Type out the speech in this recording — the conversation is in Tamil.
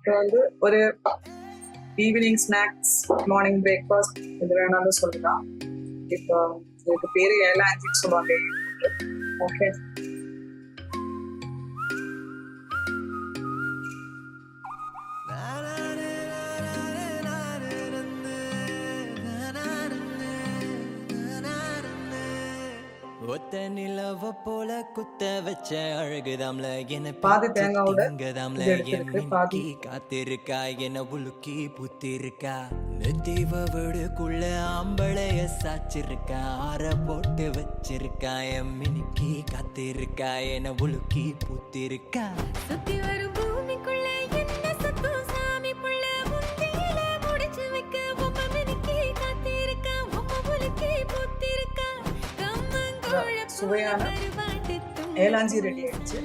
இப்போ வந்து ஒரு ஈவினிங் ஸ்நாக்ஸ், மார்னிங் பிரேக்ஃபாஸ்ட் இது வேணாலும் சொல்லலாம். இப்போ இதுக்கு பேரு ஏலாஞ்சின்னு சொல்லுவாங்க. ஓகே, ஒத்த நிலவ போல குத்த வச்ச அழகுதாம்ல என்ன பாதி தேங்காவோட இங்கதாம்ல இது என் எடுத்திருக்கு, பாதி மினுக்கி காத்திருக்கா என்ன உலுக்கி புத்திருக்கா நெத்திவ வீடுக்குள்ள ஆம்பளைய சாச்சிருக்கா ஆற போட்டு வச்சிருக்கா என் மினுக்கி காத்திருக்கா என்ன உலுக்கி புத்திருக்கா சுத்தி வரும் பூமிக்குள்ள என்ன சத்தம் சாமி புள்ள முந்தியில முடிச்சு வைக்க உம்ம மினுக்கி காத்திருக்கா உம்ம உலுக்கி புத்திருக்கா கம்மங்கூழ சுவையான ஏலாஞ்சி ரெடி ஆயிடுச்சு.